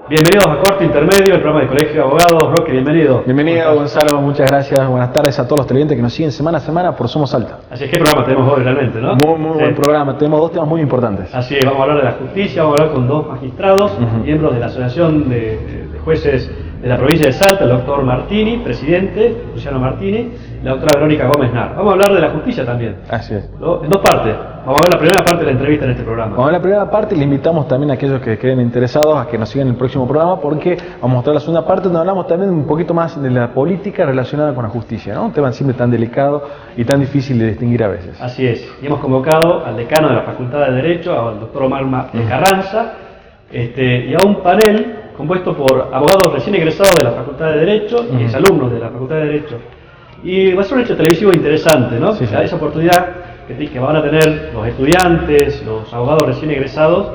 Bienvenidos a Cuarto Intermedio, el programa del Colegio de Abogados. Roque, bienvenido. Bienvenido, Gonzalo, muchas gracias. Buenas tardes a todos los televidentes que nos siguen semana a semana por Somos Salta. Así es, ¿qué programa tenemos hoy realmente, no? Muy buen programa, tenemos dos temas muy importantes. Así es, vamos a hablar de la justicia, vamos a hablar con dos magistrados, miembros de la Asociación de Jueces de la provincia de Salta, el doctor Martini, presidente, Luciano Martini, y la doctora Verónica Gómez Nar. Vamos a hablar de la justicia también. Así es. En dos partes. Vamos a ver la primera parte de la entrevista en este programa. Vamos a ver la primera parte y le invitamos también a aquellos que queden interesados a que nos sigan en el próximo programa, porque vamos a mostrar la segunda parte donde hablamos también un poquito más de la política relacionada con la justicia, ¿no? Un tema siempre tan delicado y tan difícil de distinguir a veces. Así es. Y hemos convocado al decano de la Facultad de Derecho, al doctor Omar Carranza, y a un panel compuesto por abogados recién egresados de la Facultad de Derecho y exalumnos de la Facultad de Derecho. Y va a ser un hecho televisivo interesante, ¿no? Sí. Esa oportunidad que van a tener los estudiantes, los abogados recién egresados,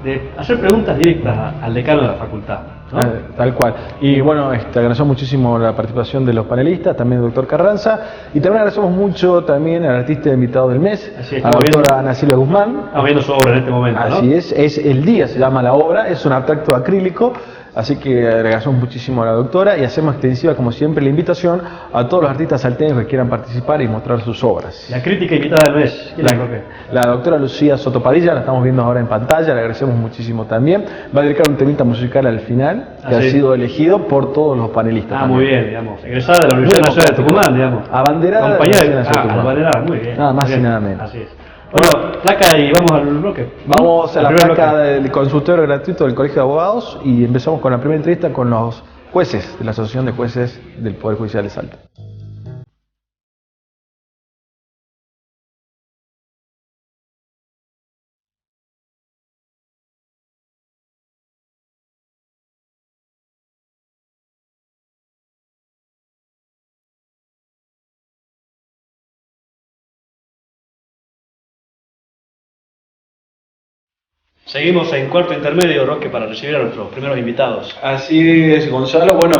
de hacer preguntas directas al decano de la facultad, ¿no? Tal cual. Y bueno, agradecemos muchísimo la participación de los panelistas, también el doctor Carranza, y también agradecemos mucho también al artista invitado del mes, Así es, a la doctora Ana Silvia Guzmán. Estamos viendo su obra en este momento, ¿no? Así es El Día se llama la obra, es un abstracto acrílico, así que agradecemos muchísimo a la doctora y hacemos extensiva, como siempre, la invitación a todos los artistas salteños que quieran participar y mostrar sus obras. La crítica invitada del mes. ¿Quién es, Roque? La doctora Lucía Sotopadilla, la estamos viendo ahora en pantalla, le agradecemos muchísimo también. Va a dedicar un temita musical al final, que ha sido elegido por todos los panelistas. Muy bien, digamos. Egresada de la Universidad Nacional de Tucumán, digamos. Abanderada compañera de la Universidad de Tucumán. Abanderada, muy bien. Nada más bien. y nada menos. Así es. Bueno, placa y vamos al bloque. Vamos a la primer placa bloque. del consultorio gratuito del Colegio de Abogados y empezamos con la primera entrevista con los jueces de la Asociación de Jueces del Poder Judicial de Salta. Seguimos en Cuarto Intermedio, Roque, para recibir a nuestros primeros invitados. Así es, Gonzalo. Bueno,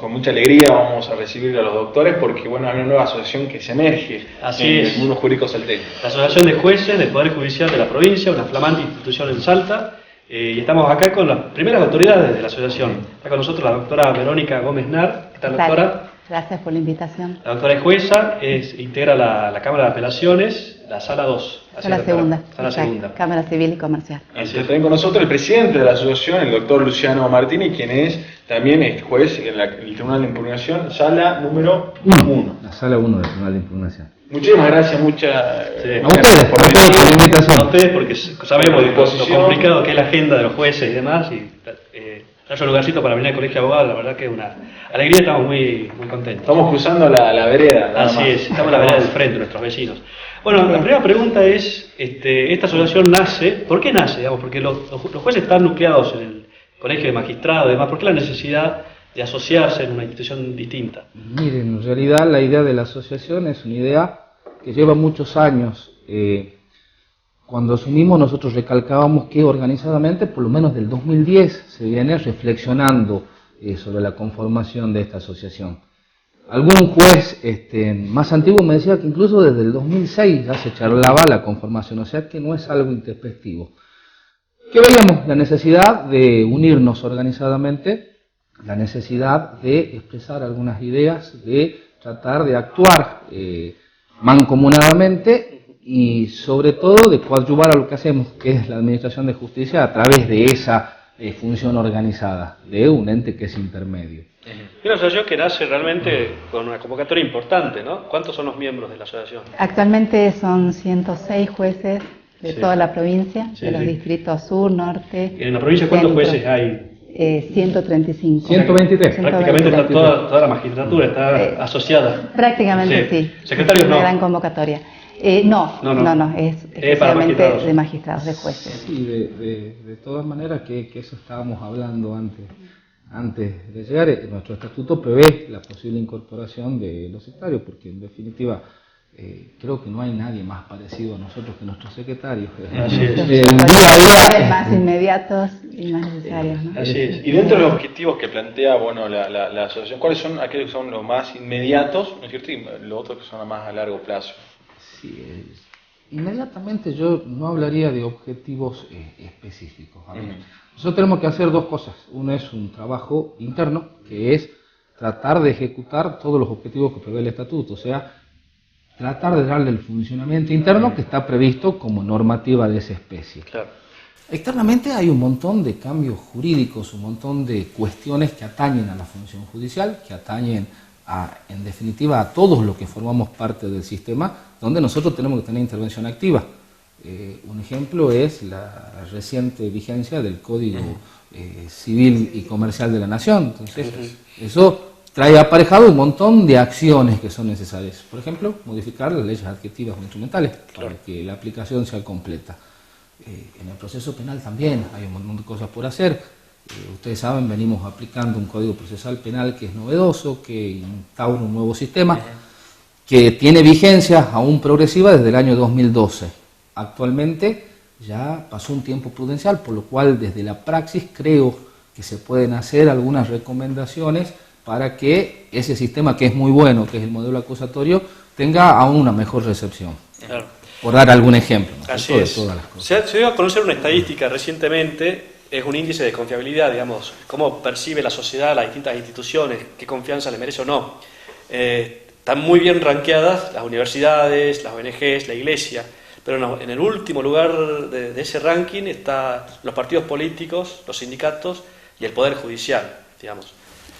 con mucha alegría vamos a recibir a los doctores porque bueno, hay una nueva asociación que se emerge Así en es. el mundo jurídico salteño. La Asociación de Jueces del Poder Judicial de la provincia, una flamante institución en Salta, y estamos acá con las primeras autoridades de la asociación. Está con nosotros la doctora Verónica Gómez Nar. ¿Qué tal, doctora? Gracias por la invitación. La doctora es jueza, integra la Cámara de Apelaciones, la Sala 2. Sala segunda. Sala Exacto. segunda. Cámara Civil y Comercial. También con nosotros el presidente de la asociación, el doctor Luciano Martini, quien es también juez en el Tribunal de Impugnación, sala número 1. La sala 1 del Tribunal de Impugnación. Muchísimas gracias, Sí. A ustedes por la invitación. A ustedes porque sabemos lo disposición. complicado que es la agenda de los jueces y demás, y darse un lugarcito para venir al Colegio de Abogados, la verdad que es una alegría, estamos muy contentos. Estamos cruzando la vereda. nada Así más. es, estamos en la vereda del frente, nuestros vecinos. Bueno, la primera pregunta es, esta asociación nace, ¿por qué nace? Digamos, porque los jueces están nucleados en el Colegio de Magistrados y demás, ¿por qué la necesidad de asociarse en una institución distinta? Miren, en realidad la idea de la asociación es una idea que lleva muchos años. Cuando asumimos nosotros recalcábamos que organizadamente, por lo menos del 2010, se viene reflexionando sobre la conformación de esta asociación. Algún juez más antiguo me decía que incluso desde el 2006 ya se charlaba la conformación, o sea que no es algo introspectivo. ¿Qué veíamos? La necesidad de unirnos organizadamente, la necesidad de expresar algunas ideas, de tratar de actuar mancomunadamente y sobre todo de coadyuvar a lo que hacemos, que es la administración de justicia, a través de esa función organizada, de un ente que es intermedio. Y una asociación que nace realmente con una convocatoria importante, ¿no? ¿Cuántos son los miembros de la asociación? Actualmente son 106 jueces de Sí. toda la provincia, Sí, de los sí. distritos sur, norte. ¿En la provincia cuántos centro. jueces hay? 135. 123. Prácticamente está 123. toda la magistratura está asociada. Prácticamente sí. Secretarios Es una no. gran convocatoria. No, es para exclusivamente magistrados. de magistrados, de jueces. Sí, de todas maneras que eso estábamos hablando antes de llegar. Nuestro estatuto prevé la posible incorporación de los secretarios, porque en definitiva creo que no hay nadie más parecido a nosotros que nuestros secretarios. Así es. El día a día Más inmediatos y más necesarios, ¿no? Así es. Y dentro de los objetivos que plantea bueno, la asociación, ¿cuáles son aquellos que son los más inmediatos, ¿no es cierto? Y los otros que son a más a largo plazo. Sí, Inmediatamente yo no hablaría de objetivos específicos. A ver, nosotros tenemos que hacer dos cosas. Uno es un trabajo interno, que es tratar de ejecutar todos los objetivos que prevé el estatuto, o sea, tratar de darle el funcionamiento interno que está previsto como normativa de esa especie. Claro. Externamente hay un montón de cambios jurídicos, un montón de cuestiones que atañen a la función judicial, que atañen en definitiva a todos los que formamos parte del sistema, donde nosotros tenemos que tener intervención activa. Un ejemplo es la reciente vigencia del Código Civil y Comercial de la Nación. Entonces, eso trae aparejado un montón de acciones que son necesarias. Por ejemplo, modificar las leyes adjetivas o instrumentales para que la aplicación sea completa. En el proceso penal también hay un montón de cosas por hacer. Ustedes saben, venimos aplicando un código procesal penal que es novedoso, que instaura un nuevo sistema, que tiene vigencia aún progresiva desde el año 2012. Actualmente ya pasó un tiempo prudencial, por lo cual desde la praxis creo que se pueden hacer algunas recomendaciones para que ese sistema, que es muy bueno, que es el modelo acusatorio, tenga aún una mejor recepción. Claro. Por dar algún ejemplo, ¿no? Así de es. todas las cosas. Se dio a conocer una estadística recientemente, es un índice de confiabilidad, digamos, cómo percibe la sociedad, las distintas instituciones, qué confianza le merece o no. Están muy bien rankeadas las universidades, las ONGs, la iglesia, pero no, en el último lugar de ese ranking están los partidos políticos, los sindicatos y el Poder Judicial, digamos.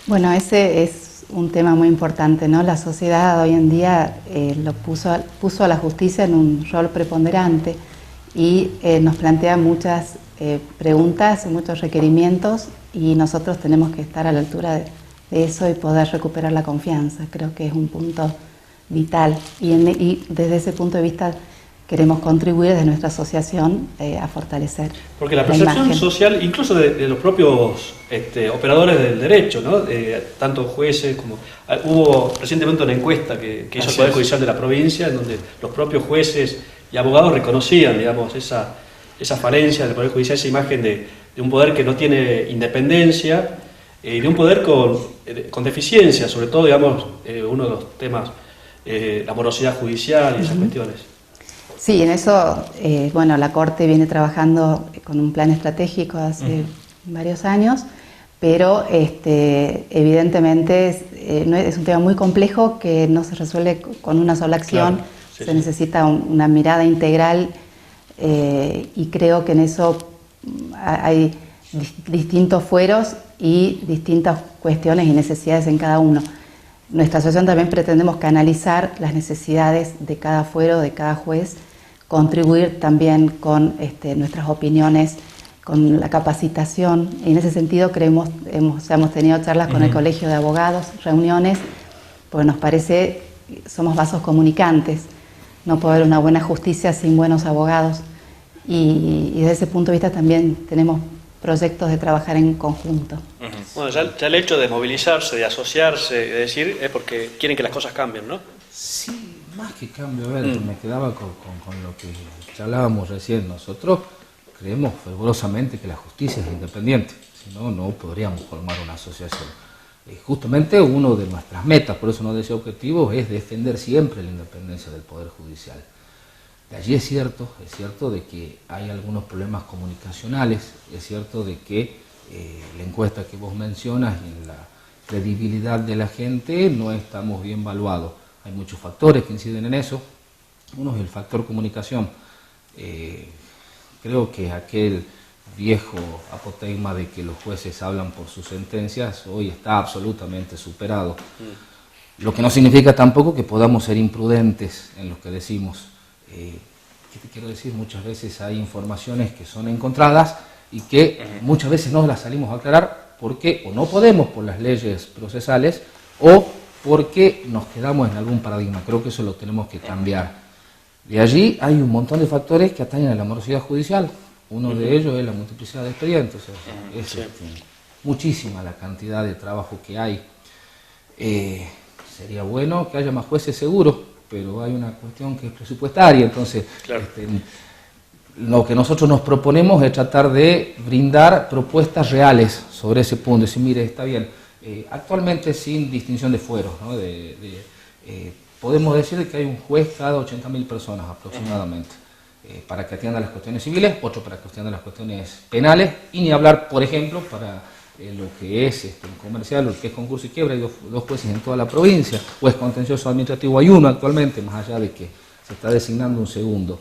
Bueno, ese es un tema muy importante, ¿no? La sociedad hoy en día puso a la justicia en un rol preponderante y nos plantea muchas preguntas, muchos requerimientos, y nosotros tenemos que estar a la altura de eso y poder recuperar la confianza. Creo que es un punto vital y desde ese punto de vista queremos contribuir desde nuestra asociación a fortalecer. Porque la percepción imagen social, incluso de los propios operadores del derecho, ¿no? Tanto jueces como... Hubo recientemente una encuesta que hizo el Poder Judicial de la provincia, en donde los propios jueces y abogados reconocían, digamos, esa falencia del Poder Judicial, esa imagen de un poder que no tiene independencia y de un poder con deficiencia, sobre todo, digamos, uno de los temas, la morosidad judicial y esas cuestiones. Sí, en eso, bueno, la Corte viene trabajando con un plan estratégico hace varios años, pero evidentemente es un tema muy complejo que no se resuelve con una sola acción. Claro, sí, se necesita una mirada integral y creo que en eso hay distintos fueros y distintas cuestiones y necesidades en cada uno. Nuestra asociación también pretendemos canalizar las necesidades de cada fuero, de cada juez, contribuir también con nuestras opiniones, con la capacitación. Y en ese sentido hemos tenido charlas con el Colegio de Abogados, reuniones, porque nos parece somos vasos comunicantes. No puede haber una buena justicia sin buenos abogados. Y desde ese punto de vista también tenemos proyectos de trabajar en conjunto. Bueno, ya el hecho de movilizarse, de asociarse, de decir, es porque quieren que las cosas cambien, ¿no? Sí, más que cambio, a ver, me quedaba con lo que charlábamos recién. Nosotros creemos fervorosamente que la justicia es independiente, si no, no podríamos formar una asociación. Justamente una de nuestras metas, por eso nos decía objetivos, es defender siempre la independencia del Poder Judicial. De allí es cierto de que hay algunos problemas comunicacionales, es cierto de que la encuesta que vos mencionas y en la credibilidad de la gente no estamos bien evaluados. Hay muchos factores que inciden en eso. Uno es el factor comunicación. Creo que aquel viejo apotegma de que los jueces hablan por sus sentencias hoy está absolutamente superado. Lo que no significa tampoco que podamos ser imprudentes en lo que decimos. ¿Qué te quiero decir? Muchas veces hay informaciones que son encontradas y que muchas veces no las salimos a aclarar porque o no podemos por las leyes procesales o porque nos quedamos en algún paradigma. Creo que eso lo tenemos que cambiar. De allí hay un montón de factores que atañen a la morosidad judicial. Uno de ellos es la multiplicidad de expedientes. O sea, es muchísima la cantidad de trabajo que hay. Sería bueno que haya más jueces seguros, pero hay una cuestión que es presupuestaria. Entonces, claro, lo que nosotros nos proponemos es tratar de brindar propuestas reales sobre ese punto. Decir, mire, está bien, actualmente sin distinción de fueros, ¿no? Podemos decir que hay un juez cada 80.000 personas aproximadamente. para que atiendan las cuestiones civiles, otro para que atiendan las cuestiones penales, y ni hablar, por ejemplo, para lo que es comercial, lo que es concurso y quiebra, hay dos jueces en toda la provincia, juez contencioso administrativo hay uno actualmente, más allá de que se está designando un segundo.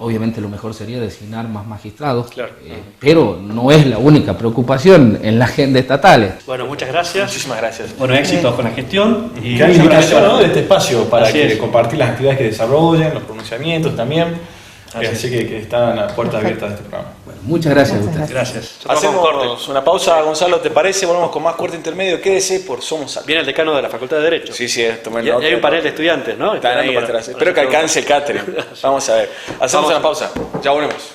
Obviamente lo mejor sería designar más magistrados, claro. Pero no es la única preocupación en la agenda estatal. Bueno, muchas gracias. Muchísimas gracias. Bueno, éxitos con la gestión. Y gran invitación, ¿no?, de este espacio para compartir las actividades que desarrollen, los pronunciamientos también. Así que están las puertas abiertas de este programa. Bueno, muchas gracias. Gracias. Hacemos una pausa, Gonzalo, ¿te parece? Volvemos con más corte intermedio. Quédese por Somos Salta. Viene el decano de la Facultad de Derecho. Sí, tomen nota. Y hay un panel de estudiantes, ¿no? Están ahí atrás. Espero que alcance el catering. Vamos a ver. Hacemos una pausa. Ya volvemos.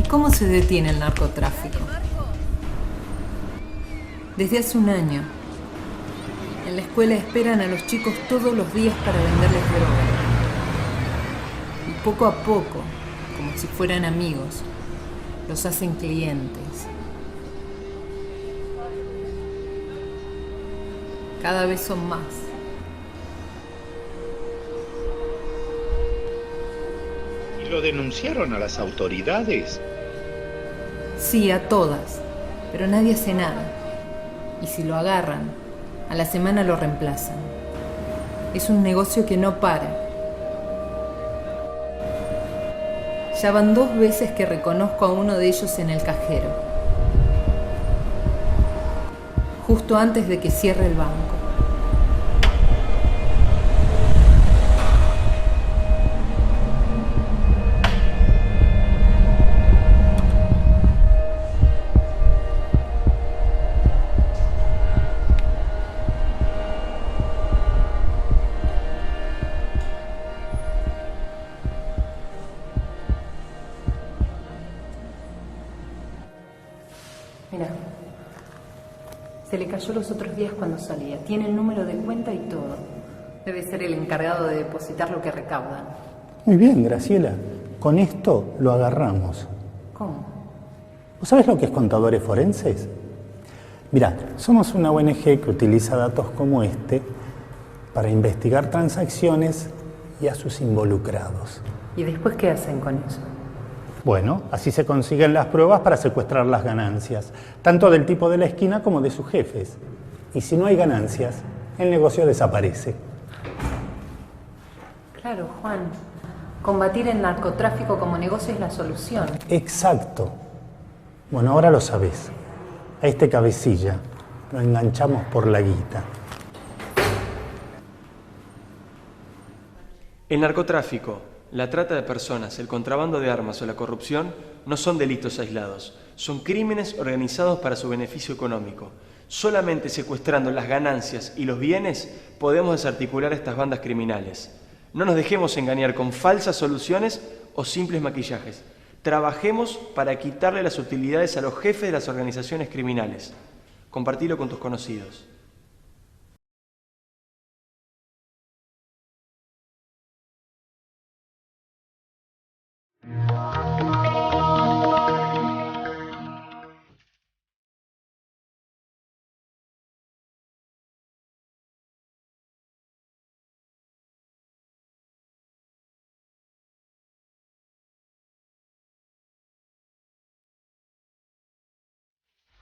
¿Cómo se detiene el narcotráfico? Desde hace un año. En la escuela esperan a los chicos todos los días para venderles droga. Y poco a poco, como si fueran amigos, los hacen clientes. Cada vez son más. ¿Y lo denunciaron a las autoridades? Sí, a todas, pero nadie hace nada. Y si lo agarran, a la semana lo reemplazan. Es un negocio que no para. Ya van 2 veces que reconozco a uno de ellos en el cajero, justo antes de que cierre el banco. Mira, se le cayó los otros días cuando salía. Tiene el número de cuenta y todo. Debe ser el encargado de depositar lo que recaudan. Muy bien, Graciela. Con esto lo agarramos. ¿Cómo? ¿Vos sabés lo que es contadores forenses? Mirá, somos una ONG que utiliza datos como este para investigar transacciones y a sus involucrados. ¿Y después qué hacen con eso? Bueno, así se consiguen las pruebas para secuestrar las ganancias, tanto del tipo de la esquina como de sus jefes. Y si no hay ganancias, el negocio desaparece. Claro, Juan. Combatir el narcotráfico como negocio es la solución. Exacto. Bueno, ahora lo sabés. A este cabecilla lo enganchamos por la guita. El narcotráfico, la trata de personas, el contrabando de armas o la corrupción no son delitos aislados, son crímenes organizados para su beneficio económico. Solamente secuestrando las ganancias y los bienes podemos desarticular estas bandas criminales. No nos dejemos engañar con falsas soluciones o simples maquillajes. Trabajemos para quitarle las utilidades a los jefes de las organizaciones criminales. Compartilo con tus conocidos.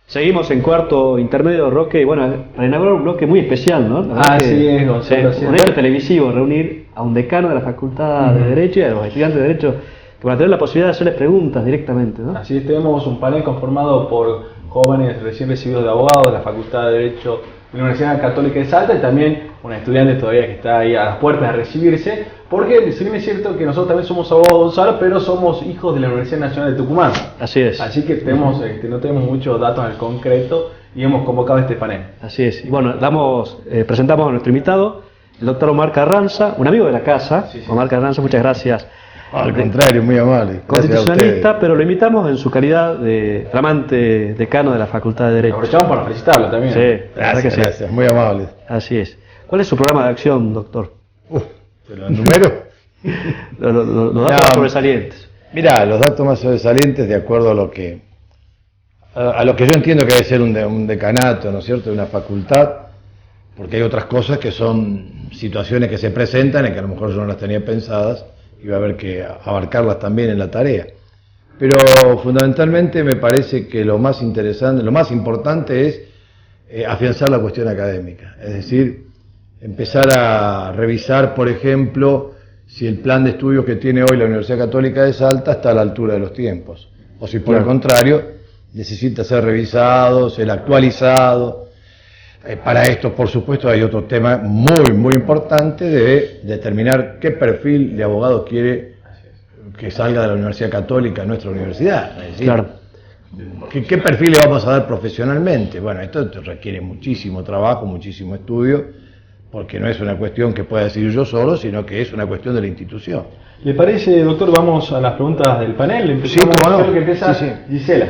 Seguimos en cuarto intermedio, Roque, y bueno, para inaugurar un bloque muy especial, ¿no? Así es, Gonzalo. Un hecho televisivo, reunir a un decano de la Facultad de Derecho y a los estudiantes de Derecho que van a tener la posibilidad de hacerles preguntas directamente, ¿no? Así es, tenemos un panel conformado por jóvenes recién recibidos de abogados de la Facultad de Derecho de la Universidad Católica de Salta y también una estudiante todavía que está ahí a las puertas de recibirse, porque si bien es cierto que nosotros también somos abogados, Gonzalo, pero somos hijos de la Universidad Nacional de Tucumán. Así es. Así que tenemos, no tenemos muchos datos en concreto y hemos convocado este panel. Así es. Y bueno, presentamos a nuestro invitado, el doctor Omar Carranza, un amigo de la casa. Sí. Omar Carranza, muchas gracias. Al contrario, muy amable. Constitucionalista, pero lo invitamos en su calidad de flamante decano de la Facultad de Derecho. Aprovechamos para felicitarlo también. Sí, gracias, muy amable. Así es. ¿Cuál es su programa de acción, doctor? ¿Te lo enumero? Los datos más sobresalientes. Mirá, los datos más sobresalientes de acuerdo a lo que yo entiendo que debe ser un decanato, ¿no es cierto?, de una facultad, porque hay otras cosas que son situaciones que se presentan y que a lo mejor yo no las tenía pensadas y va a haber que abarcarlas también en la tarea. Pero fundamentalmente me parece que lo más interesante, lo más importante es afianzar la cuestión académica, es decir, empezar a revisar, por ejemplo, si el plan de estudios que tiene hoy la Universidad Católica de Salta está a la altura de los tiempos, o si por el contrario necesita ser revisado, ser actualizado. Para esto, por supuesto, hay otro tema muy importante de determinar qué perfil de abogado quiere que salga de la Universidad Católica, nuestra universidad. Es decir, Claro. ¿Qué perfil le vamos a dar profesionalmente? Bueno, esto requiere muchísimo trabajo, muchísimo estudio, porque no es una cuestión que pueda decidir yo solo, sino que es una cuestión de la institución. ¿Le parece, doctor? Vamos a las preguntas del panel. Empezamos, Sí, cómo no. creo que empieza Gisela.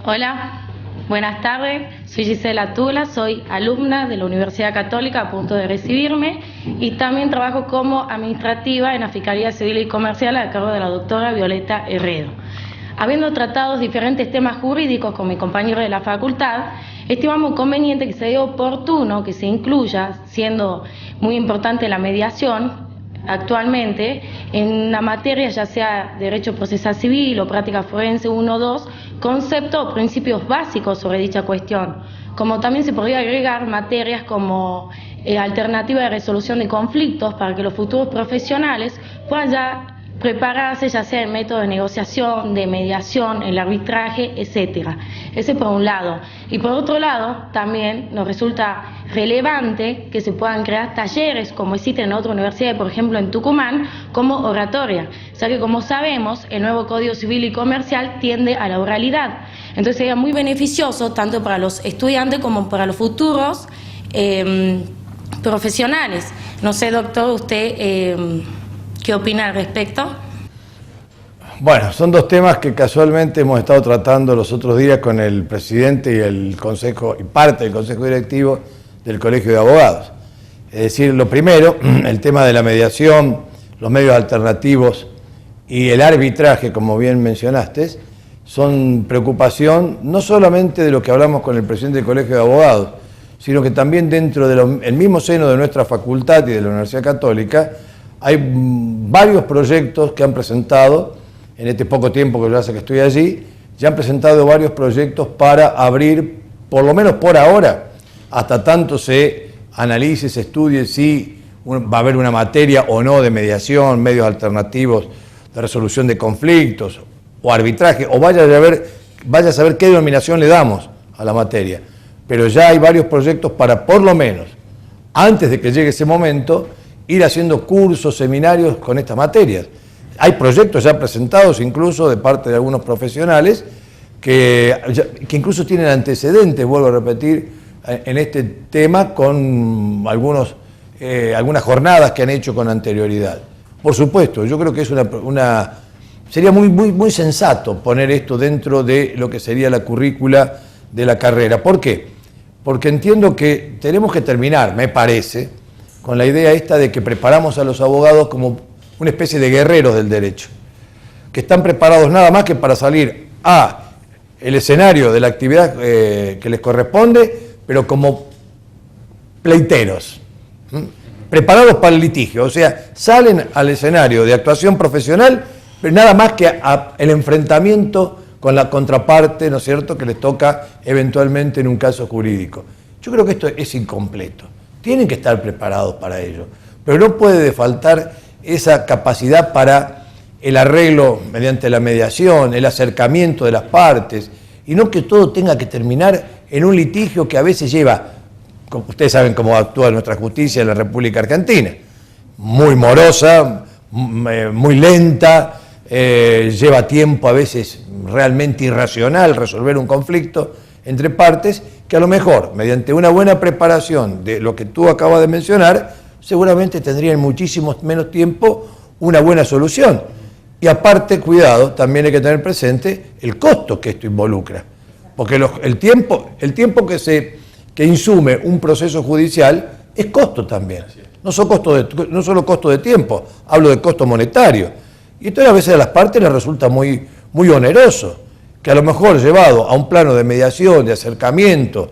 Hola, buenas tardes. Soy Gisela Tula, soy alumna de la Universidad Católica a punto de recibirme y también trabajo como administrativa en la Fiscalía Civil y Comercial a cargo de la doctora Violeta Herrero. Habiendo tratado diferentes temas jurídicos con mi compañero de la facultad, estimamos conveniente que sea oportuno que se incluya, siendo muy importante la mediación, actualmente en la materia, ya sea Derecho Procesal Civil o Práctica Forense 1 o 2, conceptos o principios básicos sobre dicha cuestión. Como también se podría agregar materias como alternativa de resolución de conflictos para que los futuros profesionales puedan ya prepararse, ya sea en método de negociación, de mediación, el arbitraje, etcétera. Ese por un lado. Y por otro lado, también nos resulta relevante que se puedan crear talleres, como existen en otras universidades, por ejemplo en Tucumán, como oratoria, ya que como sabemos, el nuevo Código Civil y Comercial tiende a la oralidad. Entonces sería muy beneficioso, tanto para los estudiantes como para los futuros profesionales. No sé, doctor, usted... ¿qué opina al respecto? Bueno, son dos temas que casualmente hemos estado tratando los otros días con el presidente y el consejo, y parte del consejo directivo del Colegio de Abogados. Es decir, lo primero, el tema de la mediación, los medios alternativos y el arbitraje, como bien mencionaste, son preocupación no solamente de lo que hablamos con el presidente del Colegio de Abogados, sino que también dentro del mismo seno de nuestra facultad y de la Universidad Católica hay varios proyectos que han presentado, en este poco tiempo que yo hace que estoy allí, ya han presentado varios proyectos para abrir, por lo menos por ahora, hasta tanto se analice, se estudie si va a haber una materia o no de mediación, medios alternativos de resolución de conflictos o arbitraje, o vaya a saber qué denominación le damos a la materia. Pero ya hay varios proyectos para, por lo menos, antes de que llegue ese momento, ir haciendo cursos, seminarios con estas materias. Hay proyectos ya presentados incluso de parte de algunos profesionales que incluso tienen antecedentes, vuelvo a repetir, en este tema con algunas jornadas que han hecho con anterioridad. Por supuesto, yo creo que es sería muy sensato poner esto dentro de lo que sería la currícula de la carrera. ¿Por qué? Porque entiendo que tenemos que terminar, me parece, con la idea esta de que preparamos a los abogados como una especie de guerreros del derecho, que están preparados nada más que para salir a el escenario de la actividad que les corresponde, pero como pleiteros, preparados para el litigio, o sea, salen al escenario de actuación profesional, pero nada más que el enfrentamiento con la contraparte, ¿no es cierto?, que les toca eventualmente en un caso jurídico. Yo creo que esto es incompleto. Tienen que estar preparados para ello, pero no puede faltar esa capacidad para el arreglo mediante la mediación, el acercamiento de las partes, y no que todo tenga que terminar en un litigio que a veces lleva, como ustedes saben cómo actúa nuestra justicia en la República Argentina, muy morosa, muy lenta, lleva tiempo a veces realmente irracional resolver un conflicto entre partes, que a lo mejor, mediante una buena preparación de lo que tú acabas de mencionar, seguramente tendrían muchísimo menos tiempo una buena solución. Y aparte, cuidado, también hay que tener presente el costo que esto involucra. Porque el tiempo que insume un proceso judicial es costo también. No solo costo de tiempo, hablo de costo monetario. Y entonces a veces a las partes les resulta muy oneroso, que a lo mejor llevado a un plano de mediación, de acercamiento,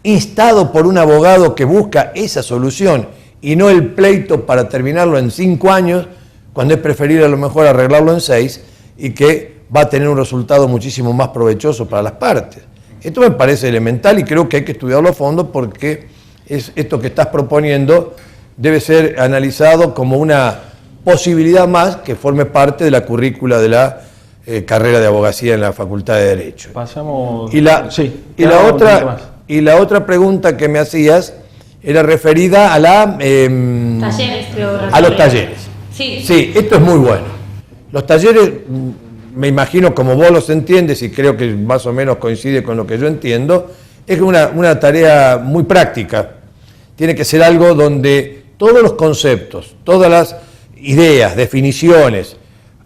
instado por un abogado que busca esa solución y no el pleito para terminarlo en 5 años, cuando es preferible a lo mejor arreglarlo en 6 y que va a tener un resultado muchísimo más provechoso para las partes. Esto me parece elemental y creo que hay que estudiarlo a fondo porque esto que estás proponiendo debe ser analizado como una posibilidad más que forme parte de la currícula de la carrera de abogacía en la Facultad de Derecho. Pasamos... Y la otra pregunta que me hacías era referida a Talleres, creo. a los talleres. Sí. Sí, esto es muy bueno. Los talleres, me imagino como vos los entiendes, y creo que más o menos coincide con lo que yo entiendo, es una tarea muy práctica. Tiene que ser algo donde todos los conceptos, todas las ideas, definiciones,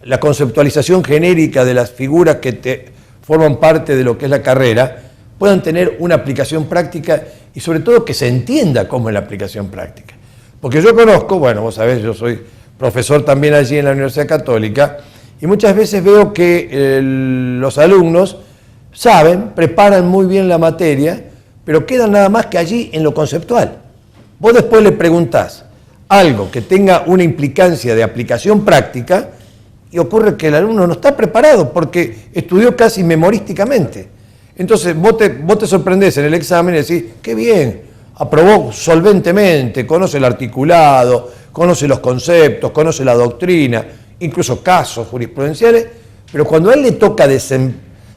la conceptualización genérica de las figuras que forman parte de lo que es la carrera, puedan tener una aplicación práctica y sobre todo que se entienda cómo es la aplicación práctica. Porque yo conozco, bueno, vos sabés, yo soy profesor también allí en la Universidad Católica, y muchas veces veo que los alumnos saben, preparan muy bien la materia, pero quedan nada más que allí en lo conceptual. Vos después le preguntás algo que tenga una implicancia de aplicación práctica y ocurre que el alumno no está preparado porque estudió casi memorísticamente. Entonces vos te sorprendés en el examen y decís, qué bien, aprobó solventemente, conoce el articulado, conoce los conceptos, conoce la doctrina, incluso casos jurisprudenciales, pero cuando a él le toca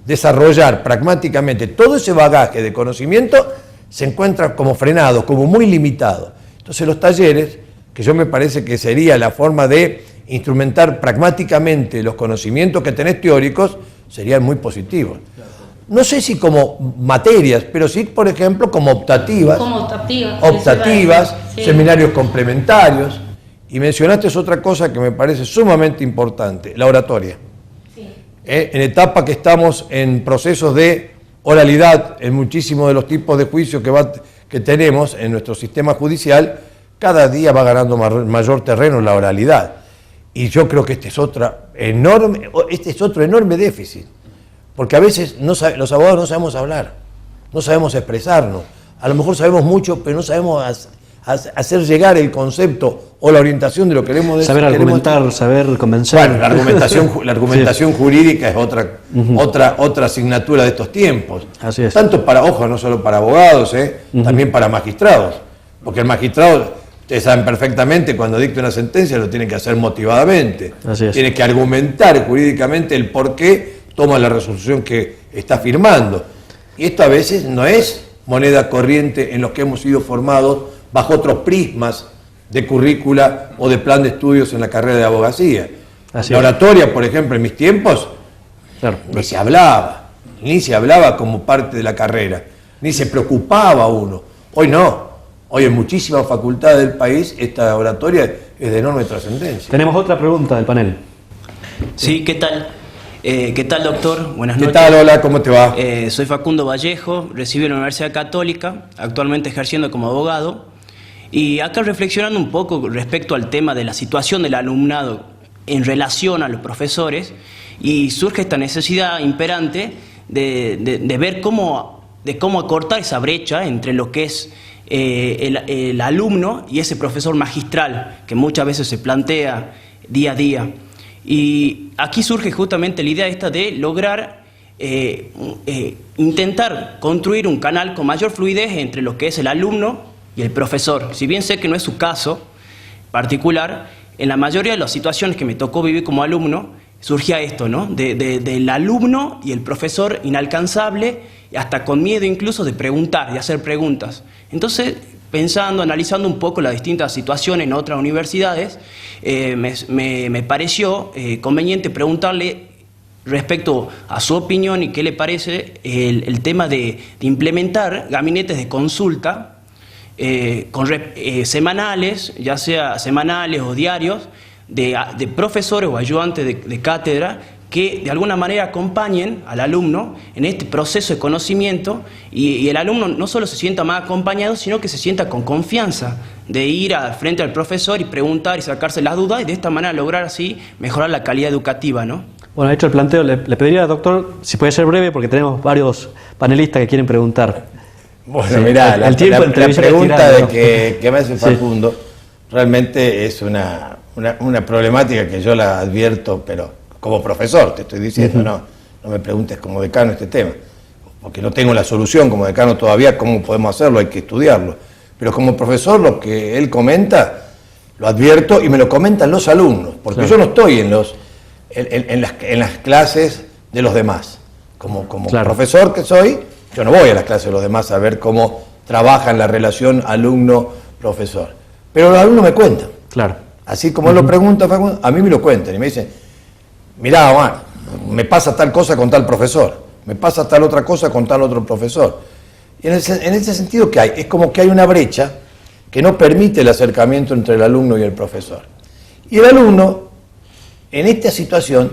desarrollar pragmáticamente todo ese bagaje de conocimiento, se encuentra como frenado, como muy limitado. Entonces los talleres, que yo me parece que sería la forma de instrumentar pragmáticamente los conocimientos que tenés teóricos, serían muy positivos. No sé si como materias, pero sí, por ejemplo, como optativas. Como optativas. Optativas, sí. Seminarios complementarios. Y mencionaste otra cosa que me parece sumamente importante, la oratoria. Sí. En etapa que estamos en procesos de oralidad, en muchísimos de los tipos de juicios que tenemos en nuestro sistema judicial, cada día va ganando mayor terreno la oralidad. Y yo creo que este es otro enorme déficit. Porque a veces los abogados no sabemos hablar, no sabemos expresarnos. A lo mejor sabemos mucho, pero no sabemos hacer llegar el concepto o la orientación de lo que queremos decir. Saber argumentar, saber convencer. Bueno, la argumentación sí. Jurídica es otra asignatura de estos tiempos. Así es. Tanto para, ojo, no solo para abogados, también para magistrados. Porque el magistrado, ustedes saben perfectamente, cuando dicta una sentencia lo tiene que hacer motivadamente. Así es. Tiene que argumentar jurídicamente el por qué toma la resolución que está firmando. Y esto a veces no es moneda corriente en los que hemos sido formados bajo otros prismas de currícula o de plan de estudios en la carrera de abogacía. La oratoria, por ejemplo, en mis tiempos, claro, ni se hablaba como parte de la carrera, ni se preocupaba uno. Hoy no. Hoy en muchísimas facultades del país esta oratoria es de enorme trascendencia. Tenemos otra pregunta del panel. Sí, ¿qué tal? ¿Qué tal, doctor? Buenas noches. ¿Qué tal? Hola, ¿cómo te va? Soy Facundo Vallejo, recibo en la Universidad Católica, actualmente ejerciendo como abogado. Y acá reflexionando un poco respecto al tema de la situación del alumnado en relación a los profesores, y surge esta necesidad imperante de ver cómo acortar esa brecha entre lo que es el alumno y ese profesor magistral que muchas veces se plantea día a día. Y aquí surge justamente la idea esta de lograr intentar construir un canal con mayor fluidez entre lo que es el alumno y el profesor. Si bien sé que no es su caso particular, en la mayoría de las situaciones que me tocó vivir como alumno, surgía esto, ¿no? Del alumno y el profesor inalcanzable, hasta con miedo incluso de preguntar, de hacer preguntas. Entonces, analizando un poco las distintas situaciones en otras universidades, me pareció conveniente preguntarle respecto a su opinión y qué le parece el tema de implementar gabinetes de consulta semanales, ya sea semanales o diarios, de profesores o ayudantes de cátedra que de alguna manera acompañen al alumno en este proceso de conocimiento y el alumno no solo se sienta más acompañado, sino que se sienta con confianza de ir al frente al profesor y preguntar y sacarse las dudas y de esta manera lograr así mejorar la calidad educativa, ¿no? Bueno, hecho el planteo, le pediría al doctor si puede ser breve porque tenemos varios panelistas que quieren preguntar. Bueno, Sí, mirá, la pregunta tirado, ¿no? que me hace Facundo realmente es una problemática que yo la advierto, pero como profesor te estoy diciendo, no me preguntes como decano este tema, porque no tengo la solución como decano todavía, cómo podemos hacerlo, hay que estudiarlo. Pero como profesor lo que él comenta, lo advierto y me lo comentan los alumnos, porque Claro. yo no estoy en las clases de los demás. Como Claro. profesor que soy, yo no voy a las clases de los demás a ver cómo trabajan la relación alumno-profesor. Pero los alumnos me cuentan. Claro. Así como él lo pregunta, Facundo, a mí me lo cuentan y me dicen, mirá, Omar, me pasa tal cosa con tal profesor, me pasa tal otra cosa con tal otro profesor. Y en ese sentido, ¿qué hay? Es como que hay una brecha que no permite el acercamiento entre el alumno y el profesor. Y el alumno, en esta situación,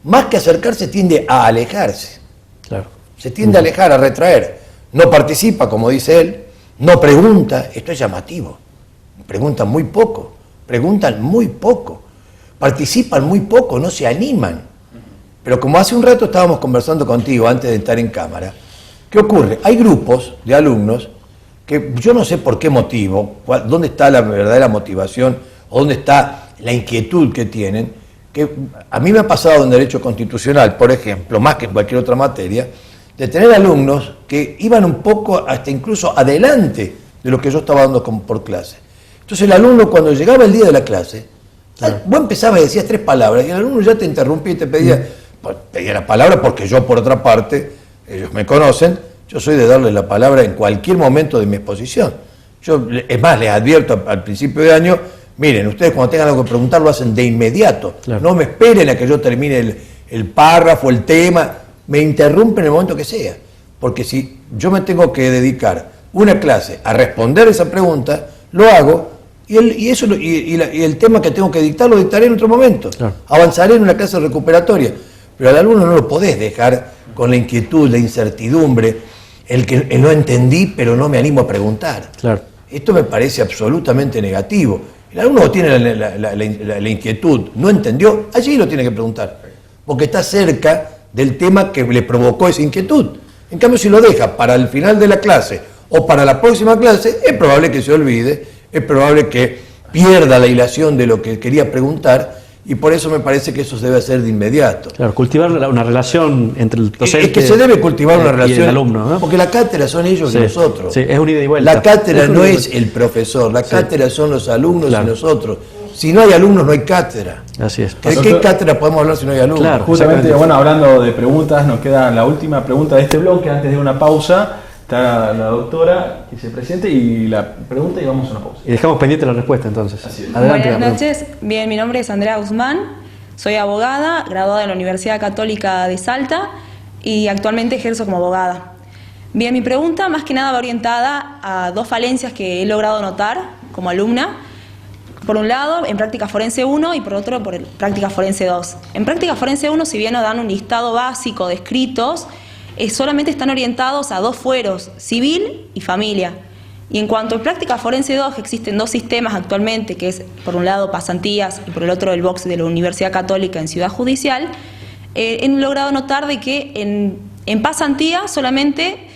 más que acercarse, tiende a alejarse. Claro. Se tiende a alejar, a retraer. No participa, como dice él, no pregunta. Esto es llamativo. Preguntan muy poco, participan muy poco, no se animan. Pero como hace un rato estábamos conversando contigo antes de estar en cámara, ¿qué ocurre? Hay grupos de alumnos que yo no sé por qué motivo, dónde está la verdadera motivación o dónde está la inquietud que tienen, que a mí me ha pasado en Derecho Constitucional, por ejemplo, más que en cualquier otra materia, de tener alumnos que iban un poco hasta incluso adelante de lo que yo estaba dando por clase. Entonces el alumno, cuando llegaba el día de la clase, vos empezabas y decías 3 palabras y el alumno ya te interrumpía y te pedía la palabra, porque yo, por otra parte, ellos me conocen, yo soy de darles la palabra en cualquier momento de mi exposición. Yo, es más, les advierto al principio de año, miren, ustedes cuando tengan algo que preguntar lo hacen de inmediato, Claro. no me esperen a que yo termine el párrafo, el tema, me interrumpen en el momento que sea, porque si yo me tengo que dedicar una clase a responder esa pregunta, lo hago, y el tema que tengo que dictar lo dictaré en otro momento, Claro. avanzaré en una clase recuperatoria, pero al alumno no lo podés dejar con la inquietud, la incertidumbre, el no entendí pero no me animo a preguntar. Claro. Esto me parece absolutamente negativo. El alumno tiene la inquietud, no entendió, allí lo tiene que preguntar, porque está cerca del tema que le provocó esa inquietud. En cambio, si lo deja para el final de la clase o para la próxima clase, es probable que se olvide, es probable que pierda la hilación de lo que quería preguntar, y por eso me parece que eso se debe hacer de inmediato. Claro, cultivar una relación entre el docente Es que se debe cultivar una y relación, el alumno, ¿no? porque la cátedra son ellos Sí, y nosotros. sí, es un ida y vuelta. La cátedra Es un no ida y es vuelta. el profesor, la Sí. cátedra son los alumnos Claro. y nosotros. Si no hay alumnos, no hay cátedra. Así es. ¿De qué cátedra podemos hablar si no hay alumnos? Claro. Justamente, bueno, hablando de preguntas, nos queda la última pregunta de este bloque antes de una pausa. Está la doctora que se presente y la pregunta y vamos a una pausa. Y dejamos pendiente la respuesta entonces. Adelante. Buenas la pregunta. noches, bien, mi nombre es Andrea Guzmán, soy abogada, graduada en la Universidad Católica de Salta y actualmente ejerzo como abogada. Bien, mi pregunta más que nada va orientada a 2 falencias que he logrado notar como alumna. Por un lado, en práctica forense 1 y por otro, por práctica forense 2. En práctica forense 1, si bien nos dan un listado básico de escritos, solamente están orientados a 2 fueros, civil y familia. Y en cuanto a práctica forense 2, existen 2 sistemas actualmente, que es por un lado pasantías y por el otro el box de la Universidad Católica en Ciudad Judicial. He logrado notar de que en pasantía solamente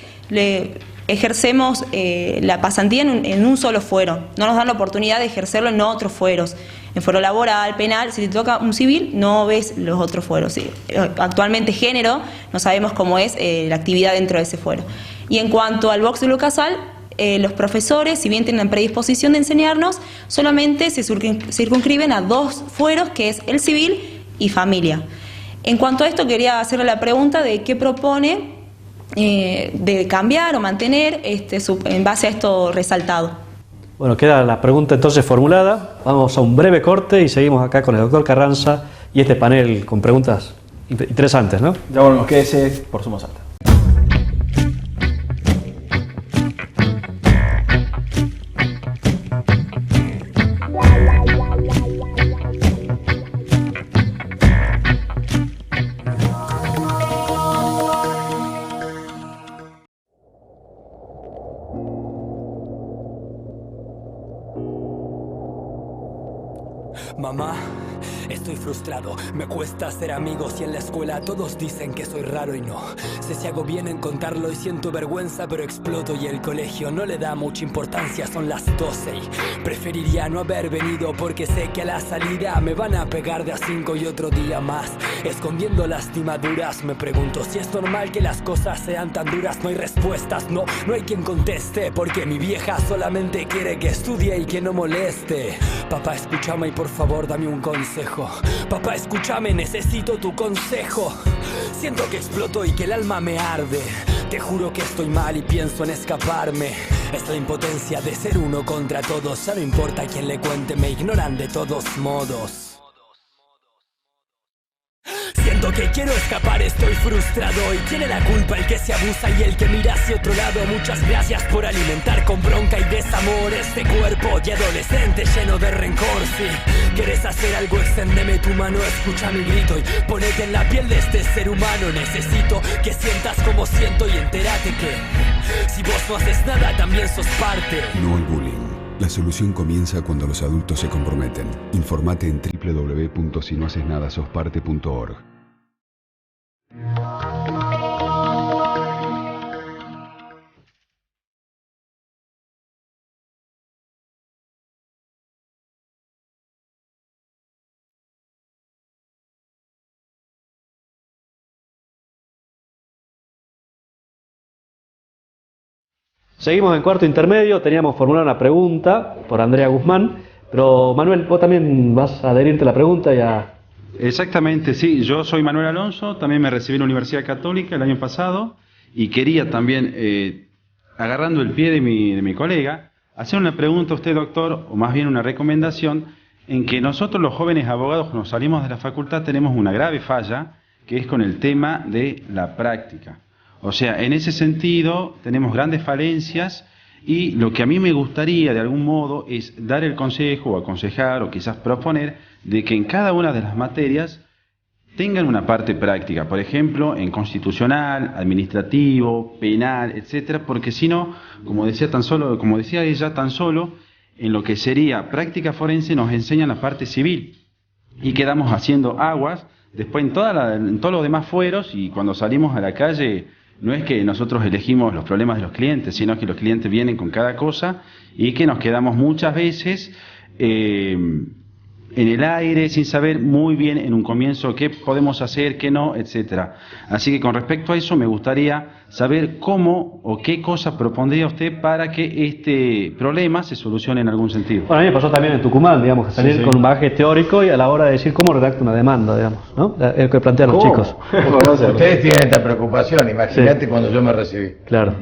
ejercemos la pasantía en un solo fuero. No nos dan la oportunidad de ejercerlo en otros fueros. En fuero laboral, penal, si te toca un civil, no ves los otros fueros. Sí. Actualmente género, no sabemos cómo es la actividad dentro de ese fuero. Y en cuanto al box de lo casal, los profesores, si bien tienen predisposición de enseñarnos, solamente se circunscriben a 2 fueros, que es el civil y familia. En cuanto a esto, quería hacerle la pregunta de qué propone de cambiar o mantener en base a esto resaltado. Bueno, queda la pregunta entonces formulada. Vamos a un breve corte y seguimos acá con el doctor Carranza y este panel con preguntas interesantes, ¿no? Ya volvemos, quédese por Somos Salta. Mamá, estoy frustrado, me cuesta hacer amigos y en la escuela todos dicen que soy raro y no. Sé si hago bien en contarlo y siento vergüenza, pero exploto y el colegio no le da mucha importancia. Son las 12 y preferiría no haber venido porque sé que a la salida me van a pegar de a 5 y otro día más. Escondiendo lastimaduras me pregunto si es normal que las cosas sean tan duras. No hay respuestas, no hay quien conteste, porque mi vieja solamente quiere que estudie y que no moleste. Papá, escúchame y por favor dame un consejo. Papá, escúchame, necesito tu consejo. Siento que exploto y que el alma me arde. Te juro que estoy mal y pienso en escaparme. Es la impotencia de ser uno contra todos. Ya no importa quién le cuente, me ignoran de todos modos. Siento que quiero escapar, estoy frustrado. ¿Y tiene la culpa el que se abusa y el que mira hacia otro lado? Muchas gracias por alimentar con bronca y desamor este cuerpo de adolescente lleno de rencor. Si quieres hacer algo, exténdeme tu mano, escucha mi grito y ponete en la piel de este ser humano. Necesito que sientas como siento y entérate que si vos no haces nada también sos parte. No al bullying. La solución comienza cuando los adultos se comprometen. Informate en www.sinohacesnadasosparte.org. Seguimos en cuarto intermedio, teníamos formulado una pregunta por Andrea Guzmán, pero Manuel, vos también vas a adherirte a la pregunta y a... Exactamente, sí, yo soy Manuel Alonso, también me recibí en la Universidad Católica el año pasado y quería también, agarrando el pie de mi colega, hacer una pregunta a usted, doctor, o más bien una recomendación, en que nosotros los jóvenes abogados cuando salimos de la facultad tenemos una grave falla, que es con el tema de la práctica. O sea, en ese sentido tenemos grandes falencias y lo que a mí me gustaría de algún modo es dar el consejo o aconsejar o quizás proponer de que en cada una de las materias tengan una parte práctica, por ejemplo, en constitucional, administrativo, penal, etcétera, porque si no, como decía ella, tan solo en lo que sería práctica forense nos enseñan la parte civil y quedamos haciendo aguas después en todos los demás fueros y cuando salimos a la calle. No es que nosotros elegimos los problemas de los clientes, sino que los clientes vienen con cada cosa y que nos quedamos muchas veces en el aire sin saber muy bien en un comienzo qué podemos hacer, qué no, etcétera. Así que con respecto a eso me gustaría saber cómo o qué cosas propondría usted para que este problema se solucione en algún sentido. Bueno, a mí me pasó también en Tucumán, digamos, salir con un bagaje teórico y a la hora de decir cómo redacta una demanda, digamos, ¿no? El que plantean los chicos. Ustedes tienen esta preocupación, imagínate cuando yo me recibí. Claro.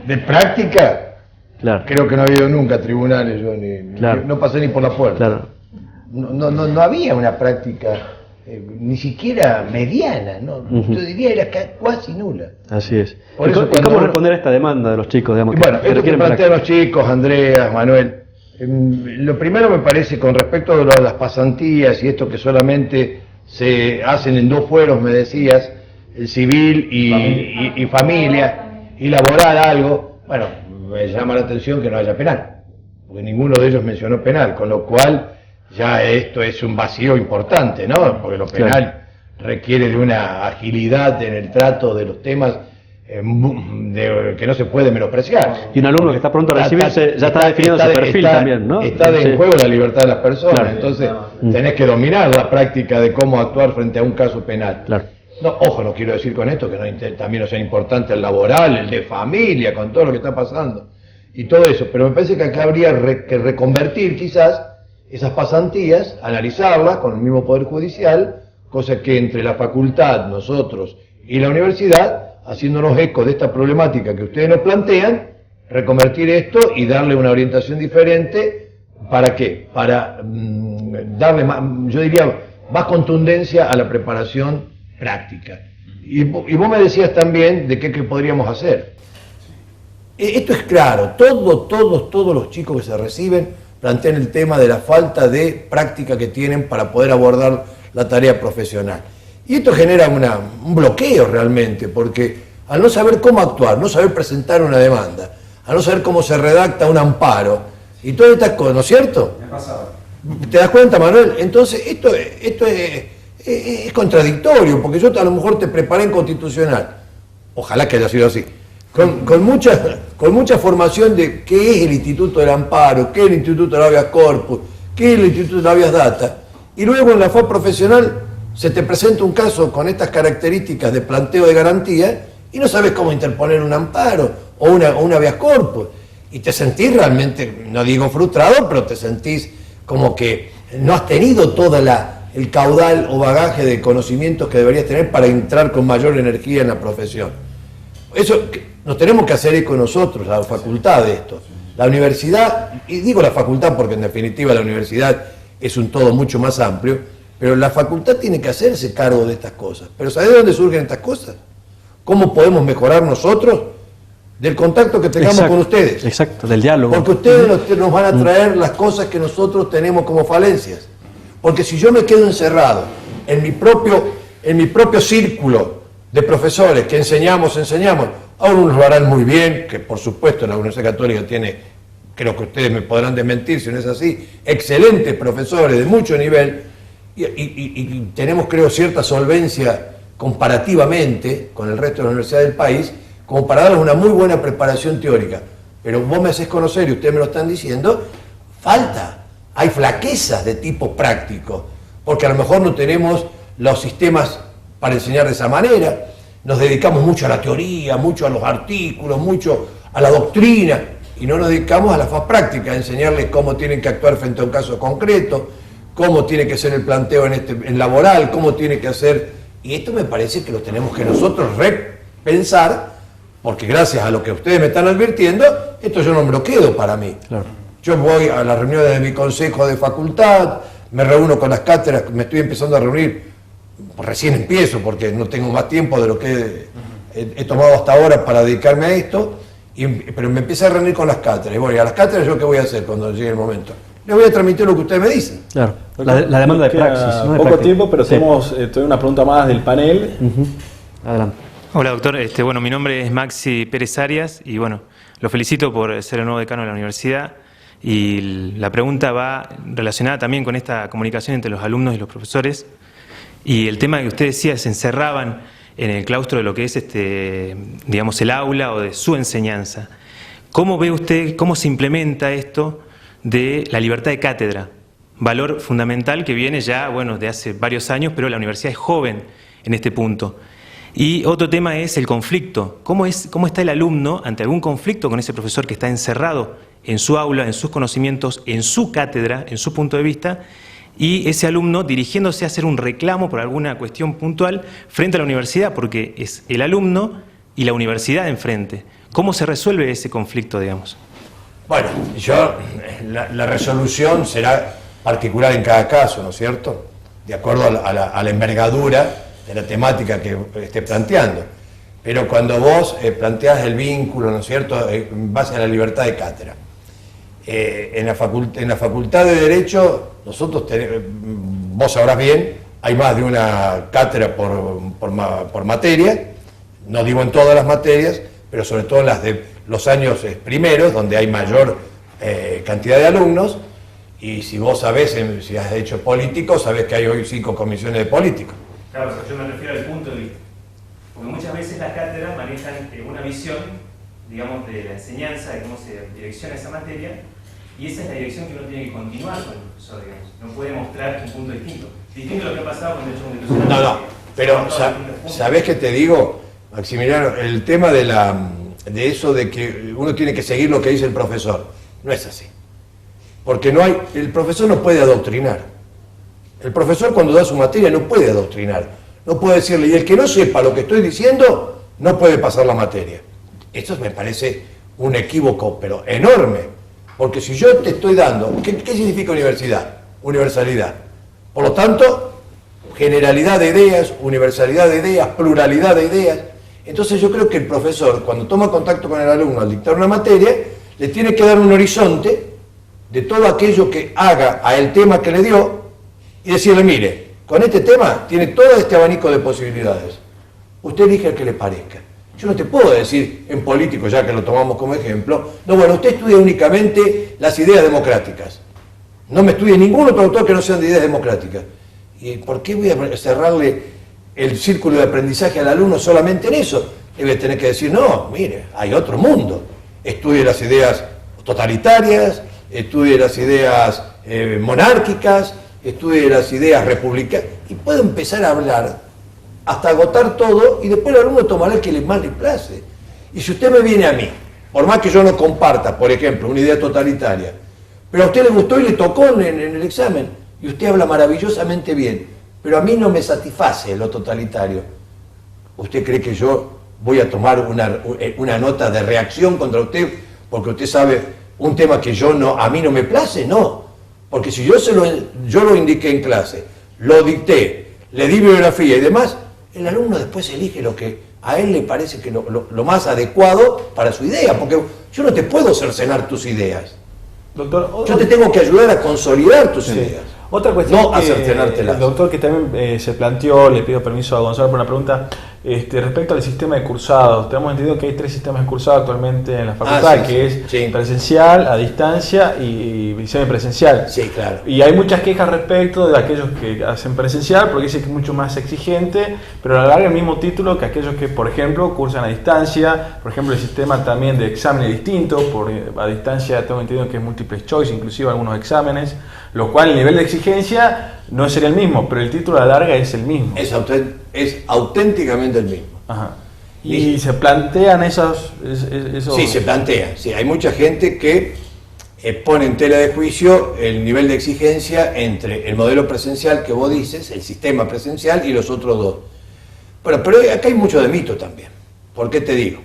De práctica, claro. Creo que no ha habido nunca tribunales, yo no pasé ni por la puerta. Claro. No había una práctica ni siquiera mediana, ¿no? Yo diría era casi nula. Así es. Por eso ¿Y cómo responder a esta demanda de los chicos? Digamos, bueno, esto que plantean los chicos, Andrea, Manuel, lo primero me parece con respecto a las pasantías y esto que solamente se hacen en dos fueros, me decías, el civil y familia, y laboral algo, bueno, me llama la atención que no haya penal, porque ninguno de ellos mencionó penal, con lo cual ya esto es un vacío importante, ¿no? Porque lo penal requiere de una agilidad en el trato de los temas que no se puede menospreciar. Y un alumno que está pronto a recibirse ya está definiendo su perfil también, ¿no? Está en juego la libertad de las personas, entonces tenés que dominar la práctica de cómo actuar frente a un caso penal. No, ojo, no quiero decir con esto que también no sea importante el laboral, el de familia, con todo lo que está pasando y todo eso, pero me parece que acá habría que reconvertir quizás esas pasantías, analizarlas con el mismo Poder Judicial, cosa que entre la facultad, nosotros y la universidad, haciéndonos eco de esta problemática que ustedes nos plantean, reconvertir esto y darle una orientación diferente. ¿Para qué? Para darle más, yo diría, más contundencia a la preparación práctica. Y vos me decías también de qué podríamos hacer. Esto es claro, todos los chicos que se reciben plantean el tema de la falta de práctica que tienen para poder abordar la tarea profesional. Y esto genera un bloqueo realmente, porque al no saber cómo actuar, no saber presentar una demanda, al no saber cómo se redacta un amparo, y todas estas cosas, ¿no es cierto? ¿Te das cuenta, Manuel? Entonces, esto es contradictorio, porque yo a lo mejor te preparé en constitucional, ojalá que haya sido así, con mucha formación de qué es el Instituto del Amparo, qué es el Instituto del Habeas Corpus, qué es el Instituto del Habeas Data, y luego en la FAP profesional se te presenta un caso con estas características de planteo de garantía y no sabes cómo interponer un amparo o un habeas corpus. Y te sentís realmente, no digo frustrado, pero te sentís como que no has tenido todo el caudal o bagaje de conocimientos que deberías tener para entrar con mayor energía en la profesión. Eso nos tenemos que hacer eco nosotros, la facultad de esto. La universidad, y digo la facultad porque en definitiva la universidad es un todo mucho más amplio, pero la facultad tiene que hacerse cargo de estas cosas. Pero ¿sabés de dónde surgen estas cosas? ¿Cómo podemos mejorar nosotros? Del contacto que tengamos con ustedes. Exacto, del diálogo. Porque ustedes nos van a traer las cosas que nosotros tenemos como falencias. Porque si yo me quedo encerrado en mi propio círculo de profesores que enseñamos, algunos lo harán muy bien, que por supuesto la Universidad Católica tiene, creo que ustedes me podrán desmentir si no es así, excelentes profesores de mucho nivel, y tenemos, creo, cierta solvencia comparativamente con el resto de la universidad del país, como para darles una muy buena preparación teórica. Pero vos me hacés conocer, y ustedes me lo están diciendo, hay flaquezas de tipo práctico, porque a lo mejor no tenemos los sistemas para enseñar de esa manera, nos dedicamos mucho a la teoría, mucho a los artículos, mucho a la doctrina, y no nos dedicamos a la faz práctica, a enseñarles cómo tienen que actuar frente a un caso concreto, cómo tiene que ser el planteo en laboral, cómo tiene que hacer, y esto me parece que lo tenemos que nosotros repensar, porque gracias a lo que ustedes me están advirtiendo, esto yo no me lo quedo para mí. Claro. Yo voy a las reuniones de mi consejo de facultad, me reúno con las cátedras, me estoy empezando a reunir, recién empiezo porque no tengo más tiempo de lo que he tomado hasta ahora para dedicarme a esto, pero me empecé a reunir con las cátedras. Y bueno, y a las cátedras, ¿yo qué voy a hacer cuando llegue el momento? Les voy a transmitir lo que ustedes me dicen. Claro, la demanda de praxis. ¿No? Poco tiempo, pero tenemos una pregunta más del panel. Adelante. Hola doctor, bueno, mi nombre es Maxi Pérez Arias y bueno, lo felicito por ser el nuevo decano de la universidad y la pregunta va relacionada también con esta comunicación entre los alumnos y los profesores y el tema que usted decía, se encerraban en el claustro de lo que es digamos el aula o de su enseñanza. ¿Cómo ve usted, cómo se implementa esto de la libertad de cátedra? Valor fundamental que viene ya, bueno, de hace varios años, pero la universidad es joven en este punto. Y otro tema es el conflicto. ¿Cómo está el alumno ante algún conflicto con ese profesor que está encerrado en su aula, en sus conocimientos, en su cátedra, en su punto de vista, y ese alumno dirigiéndose a hacer un reclamo por alguna cuestión puntual frente a la universidad, porque es el alumno y la universidad enfrente? ¿Cómo se resuelve ese conflicto, digamos? Bueno, la resolución será particular en cada caso, ¿no es cierto? De acuerdo a la envergadura de la temática que esté planteando. Pero cuando vos planteás el vínculo, ¿no es cierto?, en base a la libertad de cátedra. En la Facultad de Derecho, nosotros vos sabrás bien, hay más de una cátedra por materia, no digo en todas las materias, pero sobre todo en las de los años primeros, donde hay mayor cantidad de alumnos, y si vos sabés, si has hecho político, sabés que hay hoy 5 comisiones de políticos. Claro, yo me refiero al punto de vista. Porque muchas veces las cátedras manejan una visión, digamos, de la enseñanza, de cómo se direcciona esa materia, y esa es la dirección que uno tiene que continuar con el profesor, digamos. No puede mostrar un punto distinto. Distinto a lo que ha pasado con el derecho constitucional. No, pero ¿sabés qué te digo, Maximiliano? El tema de eso de que uno tiene que seguir lo que dice el profesor, no es así. Porque el profesor no puede adoctrinar. El profesor cuando da su materia no puede adoctrinar, no puede decirle, y el que no sepa lo que estoy diciendo, no puede pasar la materia. Esto me parece un equívoco, pero enorme, porque si yo te estoy dando, ¿qué significa universidad? Universalidad. Por lo tanto, generalidad de ideas, universalidad de ideas, pluralidad de ideas. Entonces yo creo que el profesor, cuando toma contacto con el alumno al dictar una materia, le tiene que dar un horizonte de todo aquello que haga a el tema que le dio, y decirle, mire, con este tema tiene todo este abanico de posibilidades. Usted elige el que le parezca. Yo no te puedo decir, en político, ya que lo tomamos como ejemplo, no, bueno, usted estudia únicamente las ideas democráticas. No me estudie ningún otro autor que no sean de ideas democráticas. ¿Y por qué voy a cerrarle el círculo de aprendizaje al alumno solamente en eso? Le voy a tener que decir, no, mire, hay otro mundo. Estudie las ideas totalitarias, estudie las ideas monárquicas, estudie las ideas republicanas, y puedo empezar a hablar hasta agotar todo, y después el alumno tomará el que más le place. Y si usted me viene a mí, por más que yo no comparta, por ejemplo, una idea totalitaria, pero a usted le gustó y le tocó en el examen, y usted habla maravillosamente bien, pero a mí no me satisface lo totalitario, ¿usted cree que yo voy a tomar una nota de reacción contra usted porque usted sabe un tema que a mí no me place? No, porque si yo lo indiqué en clase, lo dicté, le di bibliografía y demás, el alumno después elige lo que a él le parece que lo más adecuado para su idea, porque yo no te puedo cercenar tus ideas. Doctor, yo te tengo que ayudar a consolidar tus ideas. Otra cuestión no a cercenártelas. El doctor que también se planteó, le pido permiso a Gonzalo por una pregunta, respecto al sistema de cursados. Tenemos entendido que hay 3 sistemas de cursado actualmente en la facultad, es presencial, a distancia y semipresencial. Sí, claro. Y hay muchas quejas respecto de aquellos que hacen presencial, porque dicen que es mucho más exigente, pero a la larga el mismo título que aquellos que, por ejemplo, cursan a distancia. Por ejemplo, el sistema también de exámenes distintos, a distancia tengo entendido que es multiple choice, inclusive algunos exámenes, lo cual el nivel de exigencia no sería el mismo, pero el título a la larga es el mismo. Es auténticamente el mismo. Ajá. ¿Y se plantean esos? Sí, se plantean. Sí, hay mucha gente que pone en tela de juicio el nivel de exigencia entre el modelo presencial que vos dices, el sistema presencial, y los otros dos. Bueno, pero acá hay mucho de mito también. ¿Por qué te digo?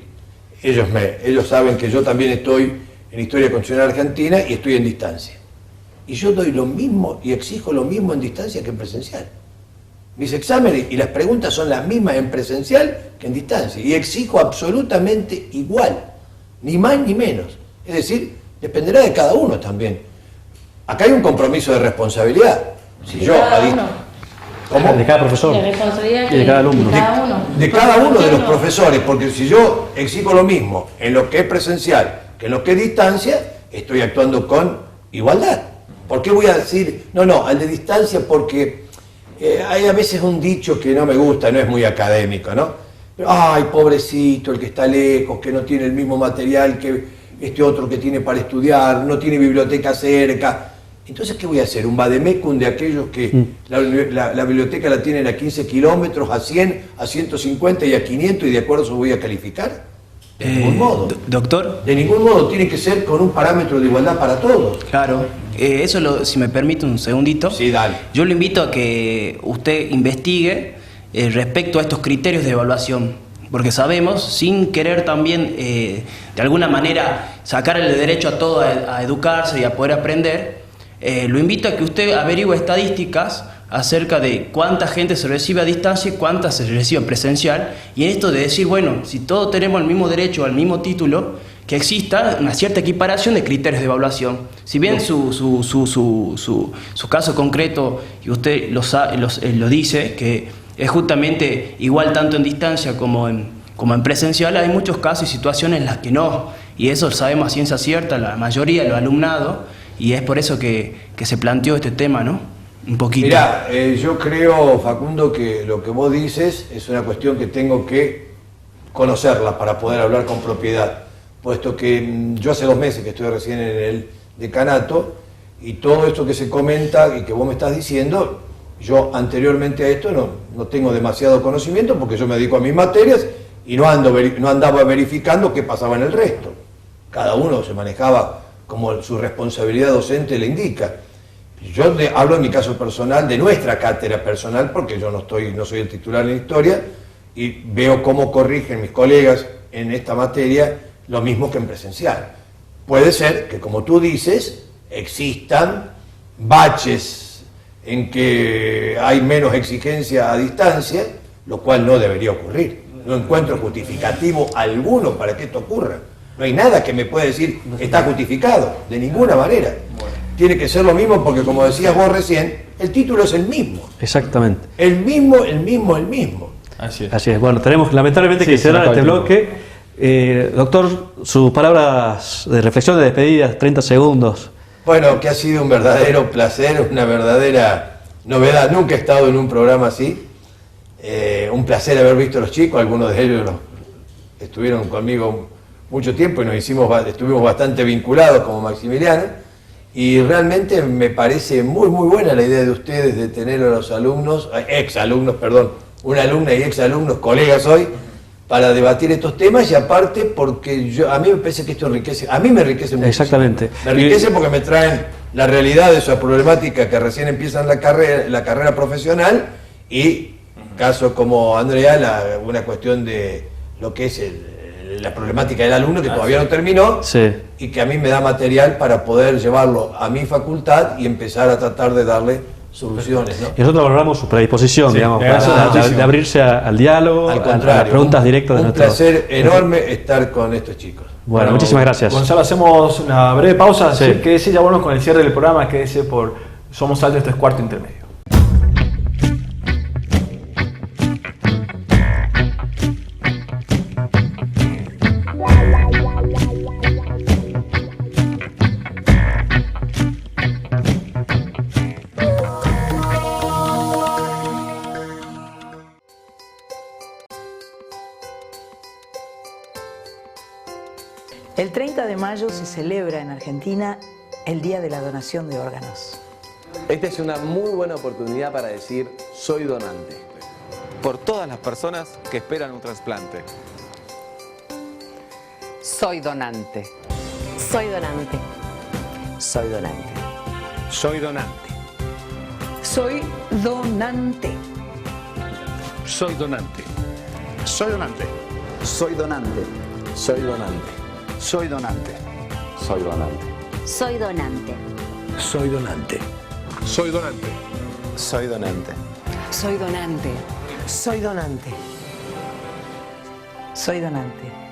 Ellos saben que yo también estoy en Historia Constitucional Argentina y estoy en distancia. Y yo doy lo mismo y exijo lo mismo en distancia que en presencial. Mis exámenes y las preguntas son las mismas en presencial que en distancia. Y exijo absolutamente igual, ni más ni menos. Es decir, dependerá de cada uno también. Acá hay un compromiso de responsabilidad. Si yo, ¿Cómo? De cada profesor. De responsabilidad y de cada alumno. De cada uno de los profesores, porque si yo exijo lo mismo en lo que es presencial que en lo que es distancia, estoy actuando con igualdad. ¿Por qué voy a decir, no, al de distancia? Porque hay a veces un dicho que no me gusta, no es muy académico, ¿no? Pero, ay, pobrecito, el que está lejos, que no tiene el mismo material que este otro que tiene para estudiar, no tiene biblioteca cerca. Entonces, ¿qué voy a hacer? ¿Un vademecum de aquellos que la biblioteca la tienen a 15 kilómetros, a 100, a 150 y a 500 y de acuerdo a eso voy a calificar? De ningún modo. Doctor. De ningún modo, tiene que ser con un parámetro de igualdad para todos. Claro. Si me permite un segundito. Sí, dale. Yo lo invito a que usted investigue respecto a estos criterios de evaluación, porque sabemos, sin querer también de alguna manera sacarle el derecho a todo a educarse y a poder aprender, lo invito a que usted averigüe estadísticas acerca de cuánta gente se recibe a distancia y cuánta se recibe en presencial, y en esto de decir, bueno, si todos tenemos el mismo derecho al mismo título, que exista una cierta equiparación de criterios de evaluación. Si bien su caso concreto, y usted lo dice, que es justamente igual tanto en distancia como en presencial, hay muchos casos y situaciones en las que no, y eso lo sabemos a ciencia cierta, la mayoría de los alumnados, y es por eso que se planteó este tema, ¿no? Un poquito. Mirá, yo creo, Facundo, que lo que vos dices es una cuestión que tengo que conocerla para poder hablar con propiedad, puesto que yo hace 2 meses que estoy recién en el decanato y todo esto que se comenta y que vos me estás diciendo, yo anteriormente a esto no tengo demasiado conocimiento porque yo me dedico a mis materias y no andaba verificando qué pasaba en el resto. Cada uno se manejaba como su responsabilidad docente le indica. Yo hablo en mi caso personal, de nuestra cátedra personal, porque yo no soy el titular en historia, y veo cómo corrigen mis colegas en esta materia lo mismo que en presencial. Puede ser que, como tú dices, existan baches en que hay menos exigencia a distancia, lo cual no debería ocurrir. No encuentro justificativo alguno para que esto ocurra. No hay nada que me pueda decir está justificado, de ninguna manera. Tiene que ser lo mismo porque, como decías vos recién, el título es el mismo. Exactamente. El mismo. Así es. Bueno, tenemos lamentablemente que cerrar este bloque. Doctor, sus palabras de reflexión, de despedida, 30 segundos. Bueno, que ha sido un verdadero placer, una verdadera novedad. Nunca he estado en un programa así. Un placer haber visto a los chicos, algunos de ellos estuvieron conmigo mucho tiempo y estuvimos bastante vinculados como Maximiliano. Y realmente me parece muy buena la idea de ustedes de tener a los alumnos, exalumnos, perdón, una alumna y exalumnos, colegas hoy, para debatir estos temas y aparte porque a mí me parece que esto enriquece, a mí me enriquece mucho. Exactamente. Me enriquece porque me traen la realidad de esa problemática que recién empiezan la carrera profesional y casos como Andrea, una cuestión de lo que es la problemática del alumno que todavía no terminó y que a mí me da material para poder llevarlo a mi facultad y empezar a tratar de darle soluciones, ¿no? Y nosotros valoramos su predisposición, digamos, de abrirse al diálogo, al a contrario, las preguntas directas de nuestros... Un placer enorme estar con estos chicos. Bueno, muchísimas gracias. Gonzalo, hacemos una breve pausa, quédese, ya volvemos con el cierre del programa, quédese por Somos Salto, esto es Cuarto Intermedio. El 30 de mayo se celebra en Argentina el Día de la Donación de Órganos. Esta es una muy buena oportunidad para decir soy donante. Por todas las personas que esperan un trasplante. Soy donante. Soy donante. Soy donante. Soy donante. Soy donante. Soy donante. Soy donante. Soy donante. Soy donante. Soy donante. Soy donante. Soy donante. Soy donante. Soy donante. Soy donante. Soy donante. Soy donante. Soy donante.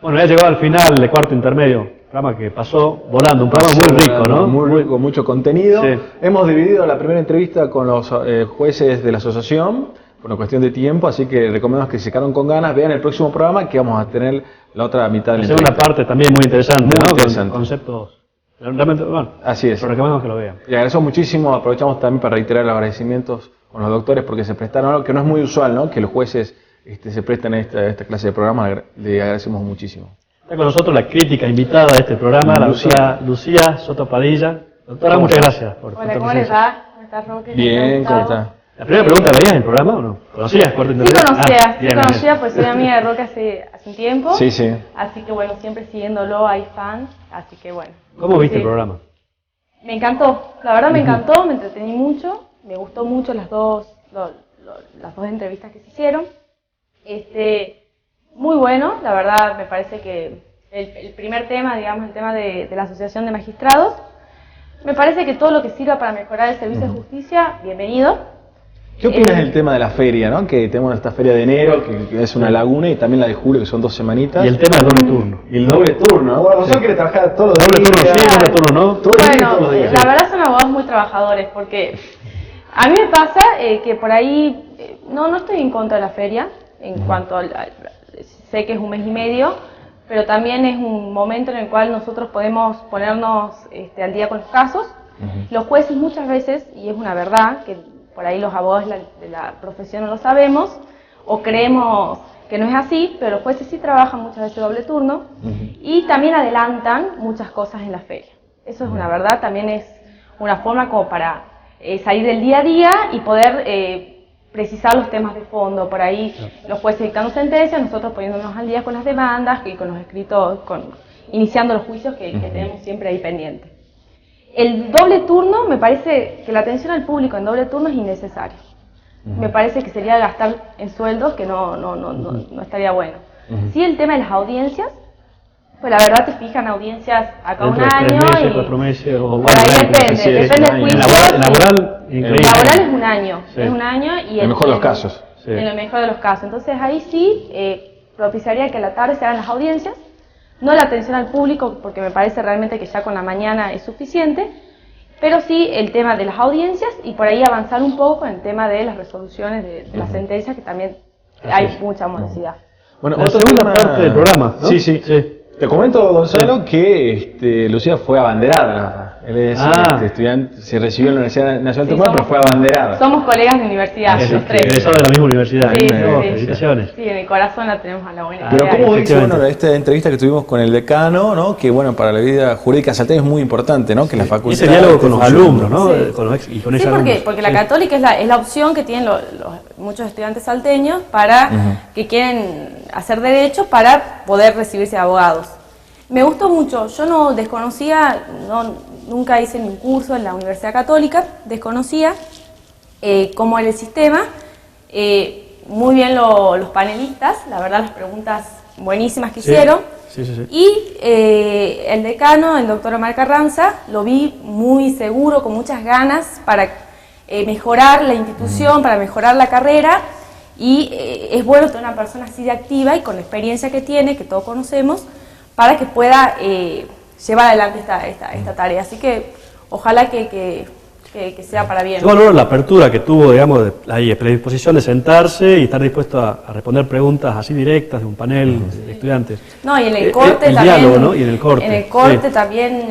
Bueno, ya llegó al final de Cuarto Intermedio, programa que pasó volando, un programa muy rico, ¿no? Muy rico, mucho contenido. Sí. Hemos dividido la primera entrevista con los jueces de la asociación, por una cuestión de tiempo, así que recomendamos que se quedaron con ganas, vean el próximo programa que vamos a tener la otra mitad de la segunda parte también muy interesante, muy ¿no? interesante. Con conceptos, realmente, bueno, así es. pero recomendamos que lo vean. Y agradecemos muchísimo, aprovechamos también para reiterar los agradecimientos con los doctores porque se prestaron algo que no es muy usual, ¿no? Que los jueces se prestan a esta clase de programas, le agradecemos muchísimo. Está con nosotros la crítica invitada de este programa, la doctora Lucía Soto Padilla. Doctora, muchas gracias por Hola, ¿cómo les va? ¿Cómo estás, Roque? Bien, ¿cómo está? La primera pregunta, ¿veías el programa o no? ¿Conocías Cuarto Intermedio? Sí conocía, pues soy amiga de Roque hace un tiempo. Sí, sí. Así que bueno, siempre siguiéndolo, hay fans, así que bueno. ¿Cómo viste el programa? Me encantó, la verdad me encantó, me entretení mucho, me gustó mucho las dos entrevistas que se hicieron. Muy bueno, la verdad me parece que el primer tema, digamos, el tema de la Asociación de Magistrados, me parece que todo lo que sirva para mejorar el servicio de justicia, bienvenido. ¿Qué opinas del tema de la feria, ¿no? Que tenemos esta feria de enero, que es una laguna, y también la de julio, que son 2 semanitas. Y el tema del doble turno. Y el doble turno, ¿no? Bueno, vosotros quiere trabajar todos los días. Doble turno sí, doble turno no. Bueno, la verdad son abogados muy trabajadores, porque a mí me pasa que por ahí, no estoy en contra de la feria, en cuanto sé que es un mes y medio, pero también es un momento en el cual nosotros podemos ponernos al día con los casos. Los jueces muchas veces, y es una verdad, que por ahí los abogados de la profesión no lo sabemos, o creemos que no es así, pero los jueces sí trabajan muchas veces doble turno, y también adelantan muchas cosas en la feria. Eso es una verdad, también es una forma como para salir del día a día y poder precisar los temas de fondo. Por ahí los jueces dictando sentencias, nosotros poniéndonos al día con las demandas y con los escritos, iniciando los juicios que tenemos siempre ahí pendientes. El doble turno, me parece que la atención al público en doble turno es innecesario. Me parece que sería gastar en sueldos que no estaría bueno. Sí, el tema de las audiencias, Pues la verdad te fijan audiencias acá Dentro un de 3 año meses, y 4 meses, o por ahí depende del juicio. Laboral, increíble. Laboral es un año, Sí. es un año y En el mejor de los casos. Sí. En el mejor de los casos. Entonces ahí sí propiciaría que a la tarde se hagan las audiencias, no la atención al público, porque me parece realmente que ya con la mañana es suficiente, pero sí el tema de las audiencias y por ahí avanzar un poco en el tema de las resoluciones de las sentencias, que también hay mucha morosidad. Bueno, La otra segunda tema- parte del programa, ¿no? Sí. Te comento, Gonzalo, que Lucía fue abanderada. Él es estudiante, se recibió en la Universidad Nacional de Tucumán, pero fue abanderada. Somos colegas de universidad, los tres. Egresado de la misma universidad. Sí, No, sí. felicitaciones. Sí, en el corazón la tenemos a la buena. Pero idea. ¿cómo ves, bueno, esta entrevista que tuvimos con el decano, ¿no? Que bueno, para la vida jurídica salteña es muy importante, ¿no? Que la facultad... Ese diálogo con los funcione. alumnos, ¿no? Sí. Con los ex, y con Sí, esos alumnos. porque la católica es la opción que tienen muchos estudiantes salteños para que quieren hacer derecho para poder recibirse de abogados. Me gustó mucho, yo no desconocía, nunca hice ningún curso en la Universidad Católica, desconocía cómo era el sistema, muy bien los panelistas, la verdad las preguntas buenísimas que hicieron. Sí. Y el decano, el doctor Omar Carranza, lo vi muy seguro, con muchas ganas para mejorar la institución, para mejorar la carrera, y es bueno tener una persona así de activa y con la experiencia que tiene, que todos conocemos, para que pueda llevar adelante esta tarea. Así que ojalá que sea para bien. Yo valoro la apertura que tuvo, digamos, la predisposición de sentarse y estar dispuesto a responder preguntas así directas de un panel de estudiantes. No, y en el corte el también. diálogo, ¿no? Y en el corte. En el corte también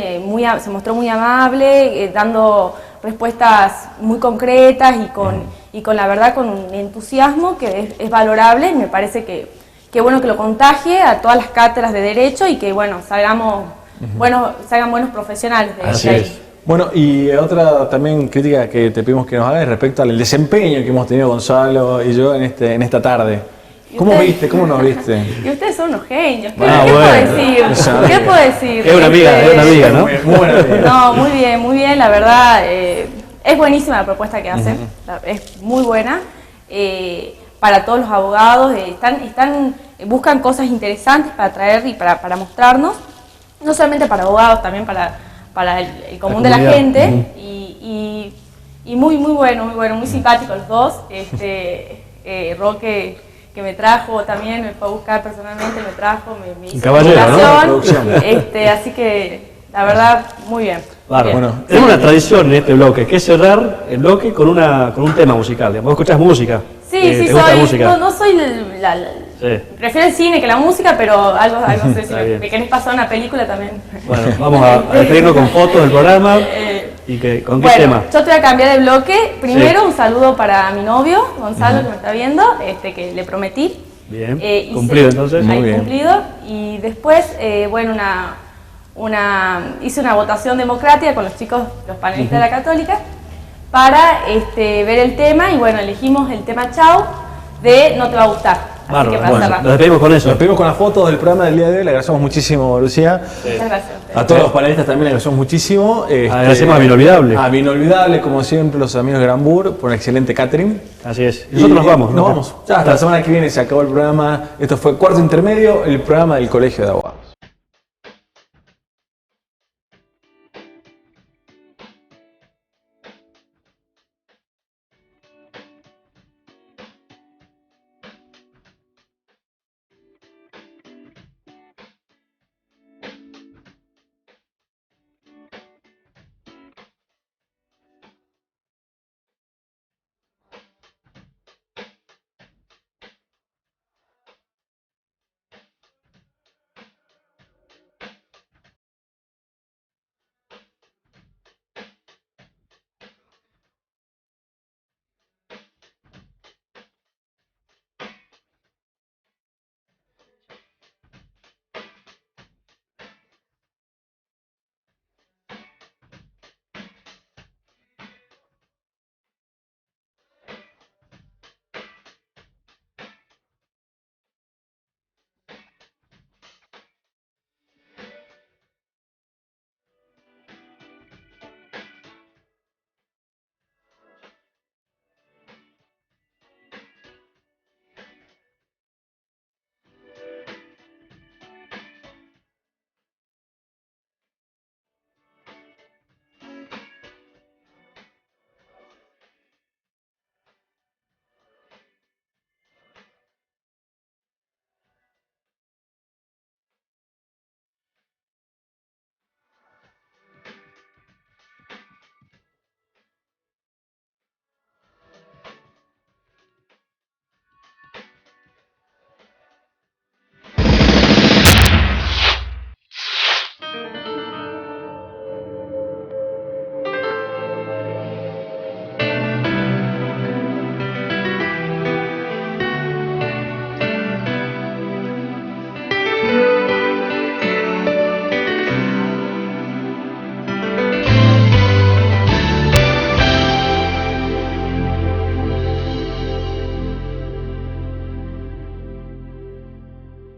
se mostró muy amable, dando respuestas muy concretas y con la verdad con un entusiasmo que es valorable, y me parece que bueno que lo contagie a todas las cátedras de Derecho y que bueno salgan buenos profesionales de Así ahí. es. Bueno, y otra también crítica que te pedimos que nos hagas es respecto al desempeño que hemos tenido Gonzalo y yo en esta tarde. ¿Cómo viste? ¿Cómo nos viste? Y ustedes son unos genios. ¿Qué Ah, puedo bueno. decir? ¿Qué puedo decir? Es una amiga, ¿no? Muy buena amiga. No, muy bien, la verdad, es buenísima la propuesta que hacen, es muy buena, para todos los abogados, buscan cosas interesantes para traer y para mostrarnos, no solamente para abogados, también para el común de la gente, y muy bueno, muy simpáticos los dos, Roque, que me trajo también, me fue a buscar personalmente, me trajo, me hizo caballero, la ¿no? invitación, así que la verdad, muy bien. Claro. Bien. Bueno, tenemos una tradición en este bloque, que es cerrar el bloque con un tema musical. Digamos, ¿vos escuchás música? Sí, ¿Te gusta la música? no soy Sí. prefiero el cine que la música, pero algo sé, si Está bien. me querés pasar una película también. Bueno, vamos a despedirnos con fotos del programa. ¿Con qué tema? Yo te voy a cambiar de bloque. Primero, Sí. un saludo para mi novio, Gonzalo, que me está viendo, que le prometí. Bien, Hice- cumplido entonces. ahí cumplido. Y después, hice una votación democrática con los chicos, los panelistas de la Católica, para ver el tema, y bueno, elegimos el tema Chau de No te va a gustar. Así que para cerrar. Nos despedimos con eso. Nos despedimos con las fotos del programa del día de hoy. Le agradecemos muchísimo, Lucía. Muchas gracias. A todos los panelistas también le agradecemos muchísimo. Agradecemos a Mi Inolvidable. A Mi Inolvidable, como siempre, los amigos de Grambur, por un excelente catering. Así es. Y nosotros nos vamos. Nos vamos. Ya hasta la semana que viene se acabó el programa. Esto fue Cuarto Intermedio, el programa del Colegio de Abogados.